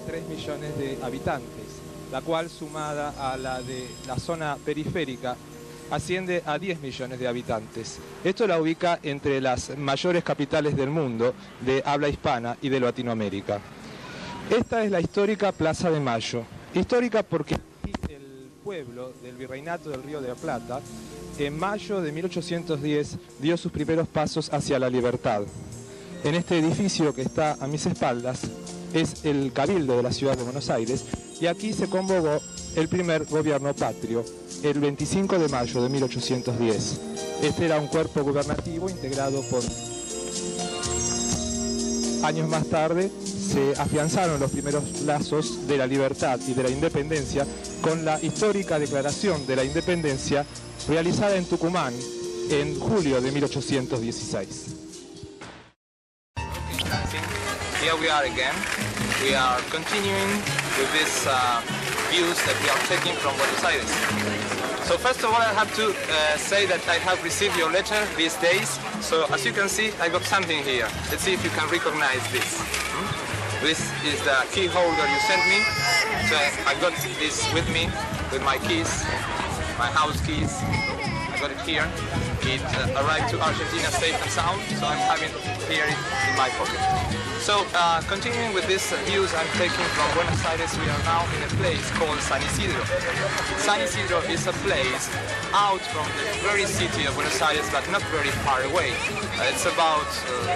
3 millones de habitantes, la cual sumada a la de la zona periférica asciende a 10 millones de habitantes. Esto la ubica entre las mayores capitales del mundo de habla hispana y de Latinoamérica. Esta es la histórica Plaza de Mayo. Histórica porque el pueblo del Virreinato del Río de la Plata, en mayo de 1810, dio sus primeros pasos hacia la libertad. En este edificio que está a mis espaldas es el Cabildo de la Ciudad de Buenos Aires y aquí se convocó el primer gobierno patrio, el 25 de mayo de 1810. Este era un cuerpo gubernativo integrado por... Años más tarde se afianzaron los primeros lazos de la libertad y de la independencia con la histórica Declaración de la Independencia realizada en Tucumán en julio de 1816. Here we are again. We are continuing with these views that we are taking from Buenos Aires. So first of all, I have to say that I have received your letter these days. So as you can see, I got something here. Let's see if you can recognize this. This is the key holder you sent me. So I got this with me, with my keys, my house keys. I got it here. It arrived to Argentina safe and sound, so I'm having it here in my pocket. So, continuing with these views I'm taking from Buenos Aires, we are now in a place called San Isidro. San Isidro is a place out from the very city of Buenos Aires, but not very far away. It's about,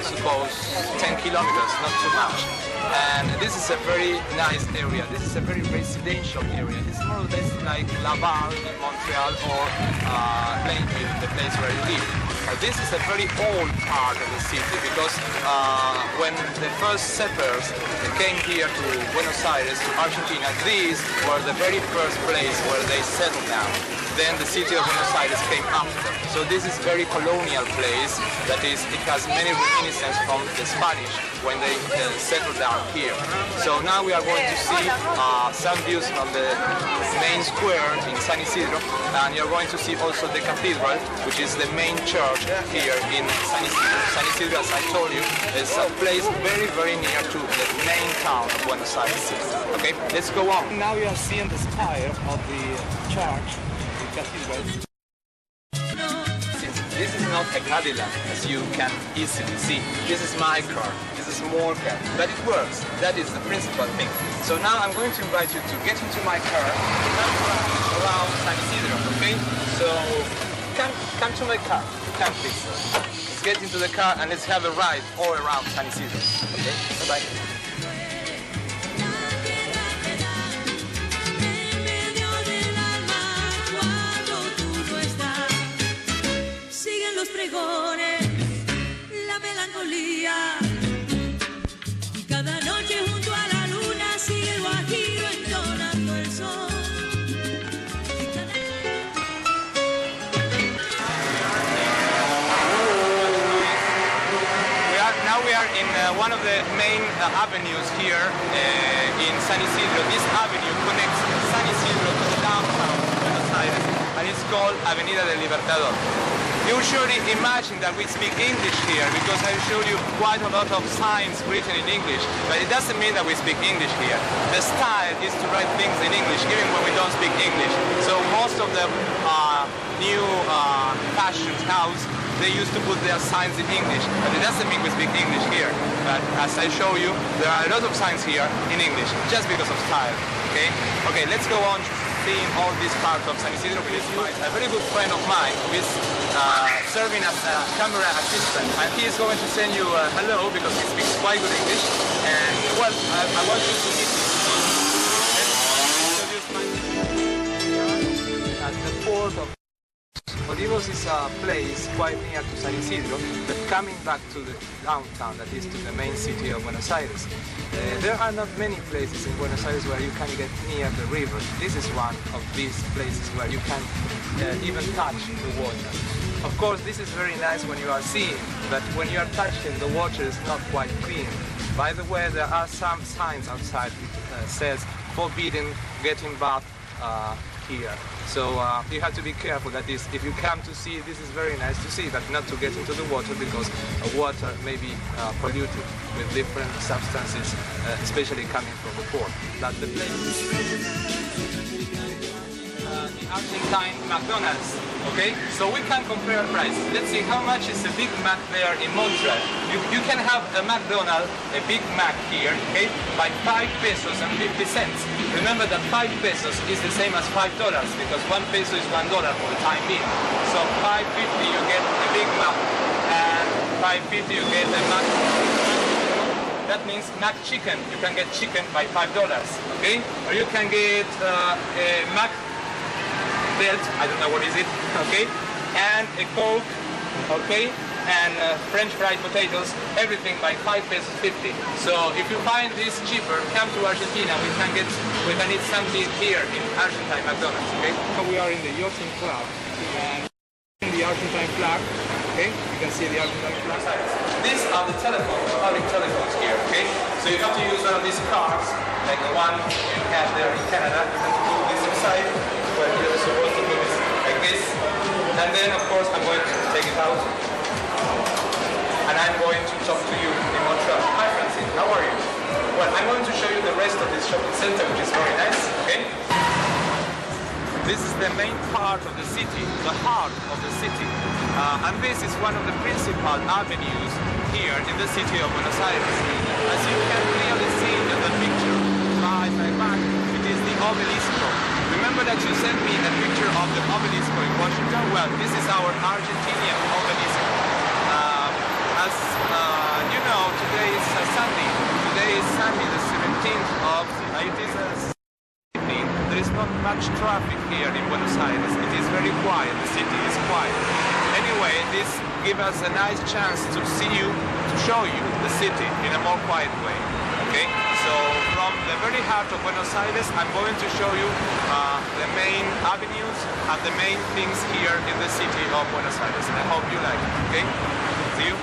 suppose, 10 kilometers, not too much. And this is a very nice area. This is a very residential area. It's more or less like Laval in Montreal or Plainfield, the place where you live. This is a very old part of the city because when the first settlers came here to Buenos Aires, to Argentina, these were the very first place where they settled down. Then the city of Buenos Aires came after. So this is a very colonial place. That is, it has many reminiscences from the Spanish when they settled down here. So now we are going to see some views from the main square in San Isidro, and you're going to see also the cathedral, which is the main church here in San Isidro. San Isidro, as I told you, is a place very, very near to the main town of Buenos Aires. Okay, let's go on. Now we are seeing the spire of the church, the cathedral. This is not a Cadillac, as you can easily see. This is my car. This is a small car, but it works. That is the principal thing. So now I'm going to invite you to get into my car and come around San Isidro, okay? So come to my car. Come please. Let's get into the car and let's have a ride all around San Isidro. Okay? Bye-bye. La melancolía y cada noche junto a la luna sigue el guajiro entonando el sol. Now we are in one of the main avenues here in San Isidro. This avenue connects San Isidro to the downtown of Buenos Aires, and it's called Avenida del Libertador. You surely imagine that we speak English here because I showed you quite a lot of signs written in English, but it doesn't mean that we speak English here. The style is to write things in English even when we don't speak English. So most of the new fashion house, they used to put their signs in English, but it doesn't mean we speak English here. But as I show you, there are a lot of signs here in English, just because of style, okay? Okay, let's go on seeing all this part of San Isidro with a very good friend of mine who is serving as a camera assistant, and he is going to send you a hello because he speaks quite good English. And well, I want you to meet him. Let's introduce myself. At the port of Viejitos is a place quite near to San Isidro, but coming back to the downtown, that is to the main city of Buenos Aires. There are not many places in Buenos Aires where you can get near the river. This is one of these places where you can even touch the water. Of course, this is very nice when you are seeing, but when you are touching, the water is not quite clean. By the way, there are some signs outside which says forbidden getting bath here. So you have to be careful that this, if you come to see, this is very nice to see, but not to get into the water because water may be polluted with different substances, especially coming from the port. But the place the Argentine McDonald's, okay? So we can compare prices. Let's see how much is a Big Mac there in Montreal. You can have a McDonald's, a Big Mac here, okay, by 5 pesos and 50 cents. Remember that 5 pesos is the same as $5 because 1 peso is $1 for the time being. So 5.50 you get a Big Mac and 5.50 you get a Mac. That means Mac chicken. You can get chicken by $5, okay? Or you can get a Mac belt, I don't know what is it, okay, and a Coke, okay, and French fried potatoes, everything by 5 pesos 50. So if you find this cheaper, come to Argentina. We can eat something here in Argentine McDonald's, okay? So we are in the yachting club, and in the Argentine flag, okay, you can see the Argentine flag. These are the telephones, public telephones here, okay? So you have to use one of these cards, like the one you have there in Canada. You have to put this inside. Well, you're supposed to do this like this, and then of course I'm going to take it out, and I'm going to talk to you in Montreal. Hi Francine, how are you? Well, I'm going to show you the rest of this shopping center, which is very nice, okay? This is the main part of the city, the heart of the city, and this is one of the principal avenues here in the city of Buenos Aires. As you can clearly see in the picture by my back, it is the obelisco. Remember that you sent me a picture of the obelisco in Washington? Well, this is our Argentinian obelisco. As you know, today is Sunday. Today is Sunday, the 17th of... it is a evening. There is not much traffic here in Buenos Aires. It is very quiet. The city is quiet. Anyway, this gives us a nice chance to see you, to show you the city in a more quiet way. Okay? So from the very heart of Buenos Aires, I'm going to show you the main avenues and the main things here in the city of Buenos Aires. And I hope you like it, okay? See you.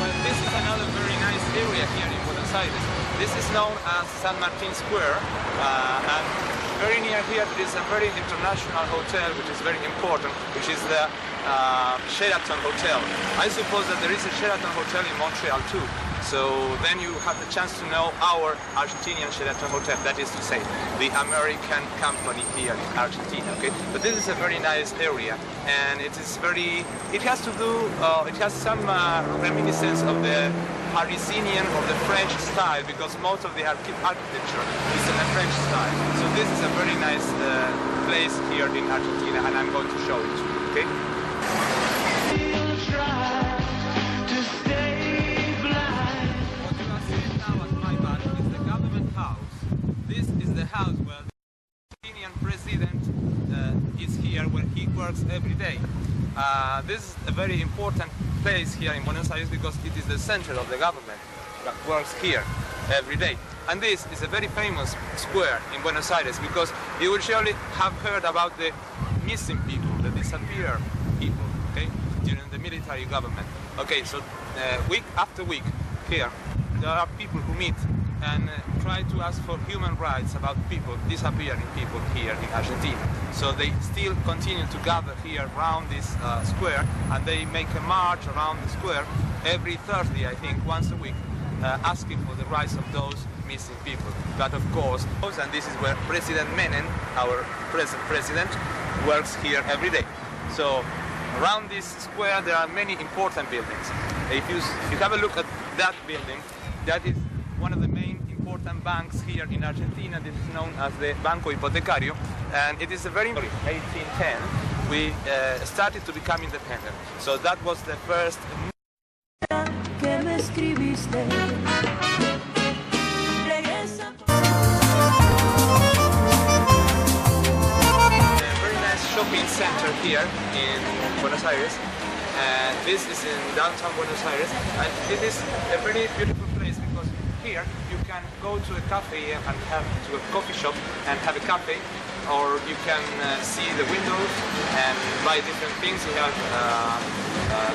Well, this is another very nice area here in Buenos Aires. This is known as San Martin Square, and very near here there is a very international hotel which is very important, which is the Sheraton Hotel. I suppose that there is a Sheraton Hotel in Montreal too. So then you have the chance to know our Argentinian Sheraton Hotel, that is to say, the American company here in Argentina, okay? But this is a very nice area, and it is very, it has to do, it has some reminiscence of the Parisian or the French style, because most of the architecture is in the French style. So this is a very nice place here in Argentina, and I'm going to show it to you, okay? What you are seeing now at my back is the government house. This is the house where the Argentinian president is here, where he works every day. This is a very important place here in Buenos Aires because it is the center of the government that works here every day. And this is a very famous square in Buenos Aires because you will surely have heard about the missing people, the disappeared people, okay, during the military government. Okay, so week after week here, there are people who meet and try to ask for human rights about people, disappearing people here in Argentina. So they still continue to gather here around this square, and they make a march around the square every Thursday, I think, once a week, asking for the rights of those missing people. But of course, and this is where President Menem, our present president, works here every day. So around this square there are many important buildings. If you have a look at that building, that is one of the main important banks here in Argentina. This is known as the Banco Hipotecario, and it is a very 1810 we started to become independent. So that was the first. Shopping center here in Buenos Aires, and this is in downtown Buenos Aires, and it is a very beautiful place because here you can go to a cafe and to a coffee shop and have a cafe, or you can see the windows and buy different things. You have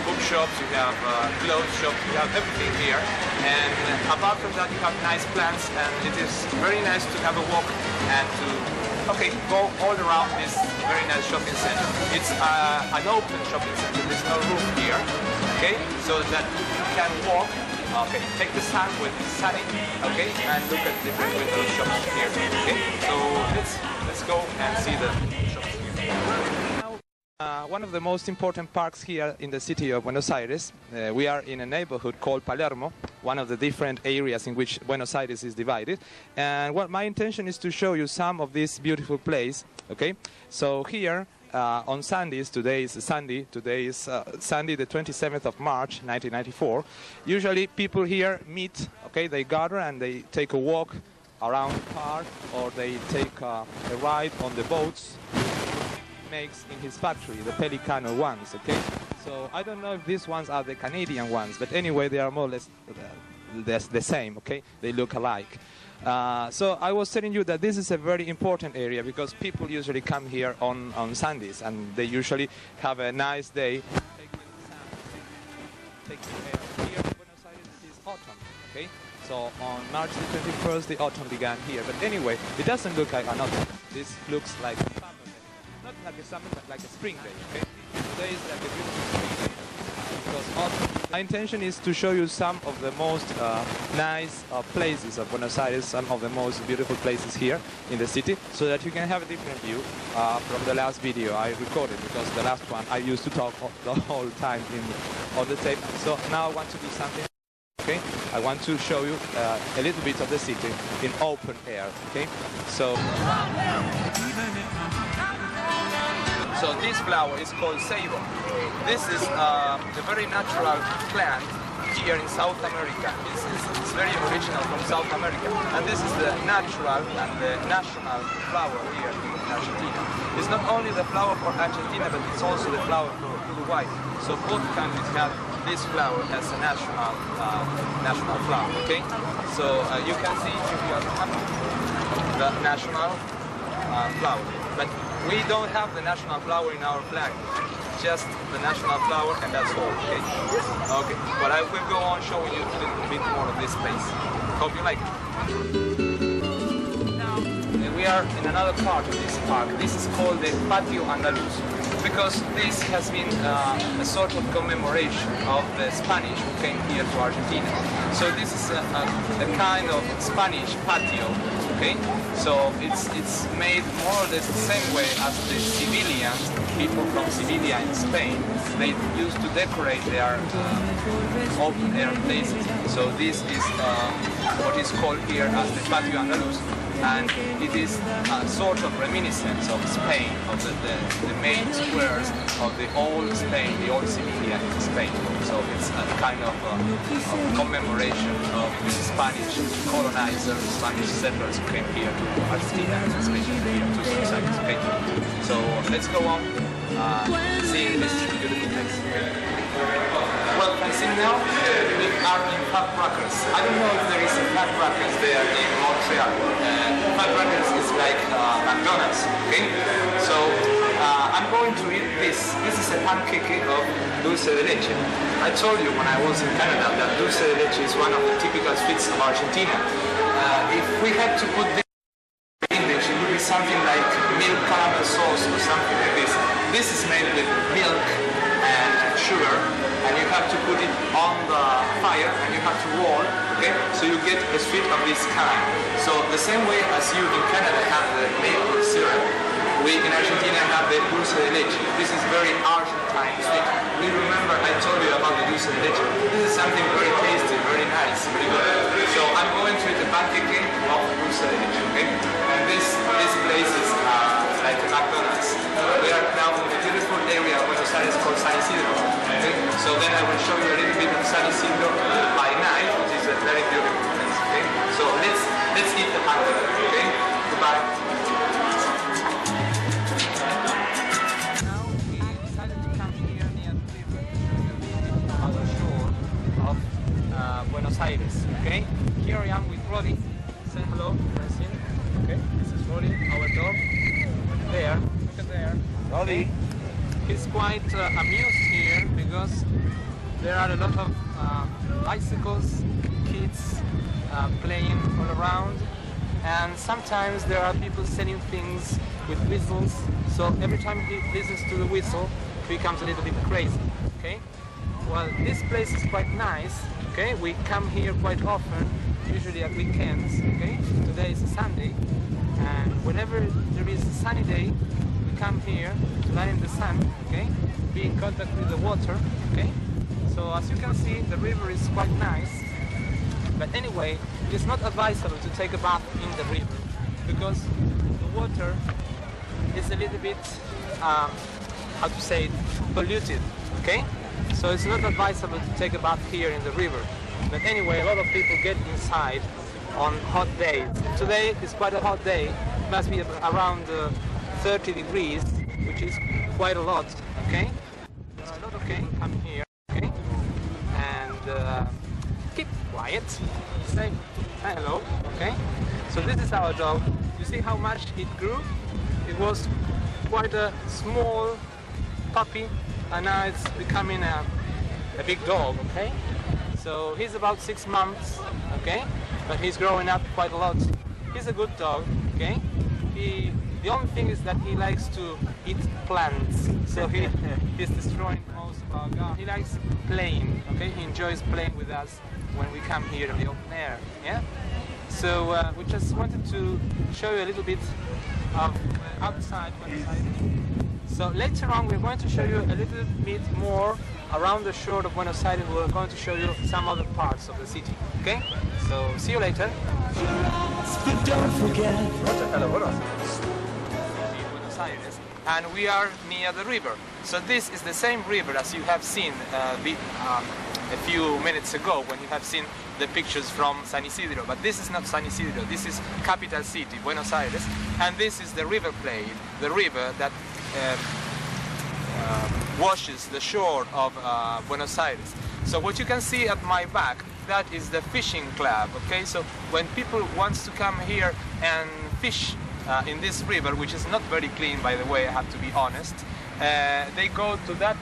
bookshops, you have clothes shops, you have everything here. And apart from that, you have nice plants, and it is very nice to have a walk and to go all around this very nice shopping center. It's an open shopping center. There's no roof here, so that you can walk. Take the sun when it's sunny, and look at different window shops here. So let's go and see the shops here. One of the most important parks here in the city of Buenos Aires. We are in a neighborhood called Palermo, one of the different areas in which Buenos Aires is divided. And what my intention is to show you some of this beautiful place. So here on Sundays, today is Sunday the 27th of March 1994. Usually people here meet, they gather and they take a walk around the park, or they take a ride on the boats makes in his factory, the Pelicano ones, So I don't know if these ones are the Canadian ones, but anyway, they are more or less the same, They look alike. So I was telling you that this is a very important area because people usually come here on Sundays, and they usually have a nice day. Taking air. Here in Buenos Aires it is autumn, So on March the 21st, the autumn began here. But anyway, it doesn't look like an autumn. This looks like summer. Not like a summer, but like a spring day, Today is like a beautiful spring day because autumn. My intention is to show you some of the most nice places of Buenos Aires, some of the most beautiful places here in the city, so that you can have a different view from the last video I recorded, because the last one I used to talk the whole time on the tape. So now I want to do something. I want to show you a little bit of the city in open air. So this flower is called ceibo. This is a very natural plant here in South America. It's very original from South America. And this is the natural and the national flower here in Argentina. It's not only the flower for Argentina, but it's also the flower for Uruguay. So both countries have this flower as a national flower, So you can see here the national flower. But we don't have the national flower in our flag, just the national flower, and that's all, But I will go on showing you a little bit more of this place. Hope you like it. Now, we are in another part of this park. This is called the Patio Andaluz, because this has been a sort of commemoration of the Spanish who came here to Argentina. So this is a kind of Spanish patio, So it's made more or less the same way as the civilians, people from Sevilla in Spain, they used to decorate their open air places. So this is what is called here as the Patio Andaluz. And it is a sort of reminiscence of Spain, of the main squares of the old Spain, the old Sevilla in Spain. So it's a kind of commemoration of the Spanish colonizers, Spanish settlers who came here to Argentina, especially here to Buenos Aires. So let's go on seeing this beautiful place. Well, I see now we are in Fat Crackers. I don't know if there is a Fat Crackers there in Montreal. Fat Crackers is like McDonald's, So I'm going to eat this. This is a pancake of dulce de leche. I told you when I was in Canada that dulce de leche is one of the typical sweets of Argentina. If we had to put this in English, it would be something like milk caramel sauce or something like this. This is made with milk and sugar, and you have to put it on the fire and you have to roll, so you get a sweet of this kind. So the same way as you in Canada have the maple syrup, we in Argentina have the dulce de leche. This is very Argentine sweet. We remember I told you about the dulce de leche. This is something very tasty, very nice, very good. So I'm going to eat the pancake of dulce de leche, And this place is like a McDonald's. We are now in a beautiful area of Buenos Aires called San Isidro. So then I will show you a little bit of San Isidro by night, which is a very beautiful place. So let's eat the pancake. Goodbye. Now we decided to come here near the river on the shore of Buenos Aires. Here I am with Roddy. Say hello, Francine. This is Roddy, our dog. There, look at there. Roddy. he's quite amused here because there are a lot of bicycles, kids playing all around, and sometimes there are people selling things with whistles, so every time he listens to the whistle he becomes a little bit crazy. Okay, well, this place is quite nice. Okay, we come here quite often, usually at weekends. Okay, today is a Sunday, and whenever there is a sunny day we come here to lie in the sun, okay, be in contact with the water. Okay, so as you can see, the river is quite nice, but anyway, it is not advisable to take a bath in the river because the water is a little bit, how to say it, polluted. Okay, so it's not advisable to take a bath here in the river. But anyway, a lot of people get inside on hot days. Today is quite a hot day, it must be around 30 degrees, which is quite a lot. Okay, there are a lot of people come here. Okay, and keep quiet, say hello. Okay, so this is our dog. You see how much it grew? It was quite a small puppy, and now it's becoming a big dog. Okay, so he's about 6 months. Okay, but he's growing up quite a lot. He's a good dog. Okay, the only thing is that he likes to eat plants, so he's destroying most of our garden. He likes playing. Okay, he enjoys playing with us when we come here in the open air. Yeah, so we just wanted to show you a little bit of outside. So later on we're going to show you a little bit more around the shore of Buenos Aires. We're going to show you some other parts of the city. Okay? So see you later. But don't forget. Buenos Aires, and we are near the river. So this is the same river as you have seen a few minutes ago when you have seen the pictures from San Isidro. But this is not San Isidro. This is capital city, Buenos Aires, and this is the river plate, the river that washes the shore of Buenos Aires. So what you can see at my back, that is the fishing club. Okay, so when people wants to come here and fish in this river, which is not very clean, by the way, I have to be honest, they go to that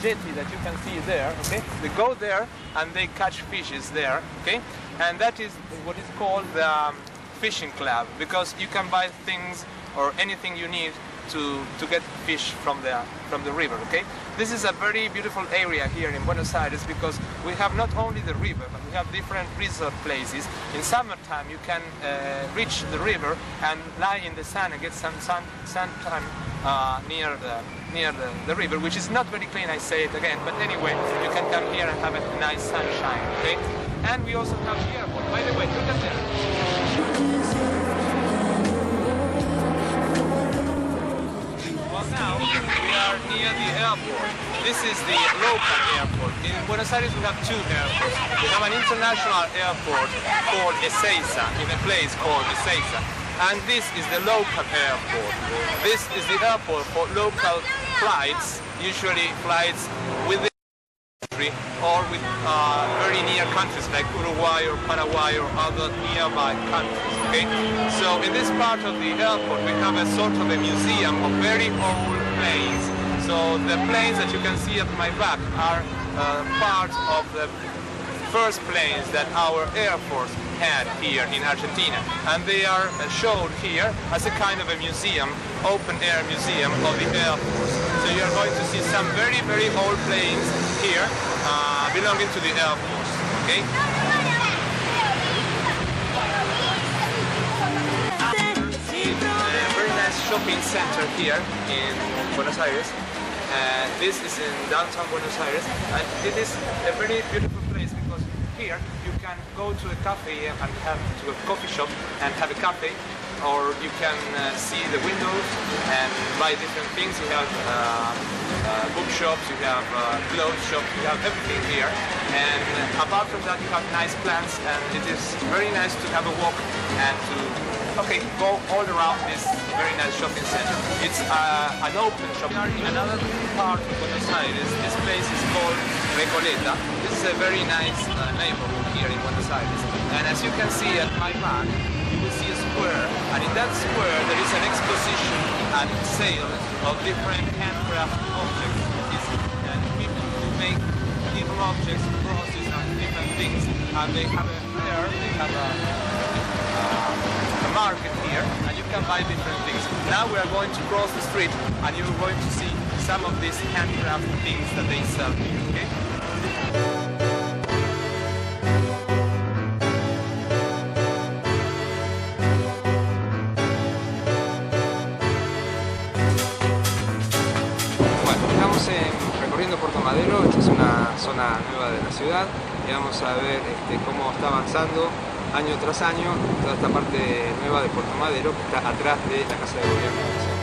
jetty that you can see there. Okay, they go there and they catch fishes there. Okay, and that is what is called the fishing club, because you can buy things or anything you need to get fish from the river. Okay, this is a very beautiful area here in Buenos Aires because we have not only the river, but we have different resort places. In summertime you can reach the river and lie in the sun and get some sun time near the river, which is not very clean, I say it again, but anyway, you can come here and have a nice sunshine. Okay, and we also have the airport. By the way, look at there. Now we are near the airport. This is the local airport. In Buenos Aires we have two airports. We have an international airport called Ezeiza, in a place called Ezeiza. And this is the local airport. This is the airport for local flights, usually flights within the country or with very near countries like Uruguay or Paraguay or other nearby countries. Okay? So in this part of the airport we have a sort of a museum of very old planes. So the planes that you can see at my back are part of the first planes that our Air Force had here in Argentina, and they are shown here as a kind of a museum, open-air museum of the Air Force. So you are going to see some very, very old planes here belonging to the Air Force. Okay? A very nice shopping center here in Buenos Aires. This is in downtown Buenos Aires, and it is a very beautiful place because here you can go to a cafe and to a coffee shop and have a cafe, or you can see the windows and buy different things. You have bookshops, you have clothes shops, you have everything here. And apart from that, you have nice plants, and it is very nice to have a walk and to go all around this very nice shopping center. It's an open shop. We are in another part of Buenos Aires. This place is called Recoleta. This is a very nice neighborhood here in Buenos Aires. And as you can see at my back, you will see a square. And in that square there is an exposition and sale of different handcraft objects. People who make little objects, crosses and different things, and they have a fair, they have a market here, and you can buy different things. Now we are going to cross the street, and you're going to see some of these handcraft things that they sell here, okay? Estamos recorriendo Puerto Madero. Esta es una zona nueva de la ciudad y vamos a ver cómo está avanzando año tras año toda esta parte nueva de Puerto Madero, que está atrás de la Casa de Gobierno.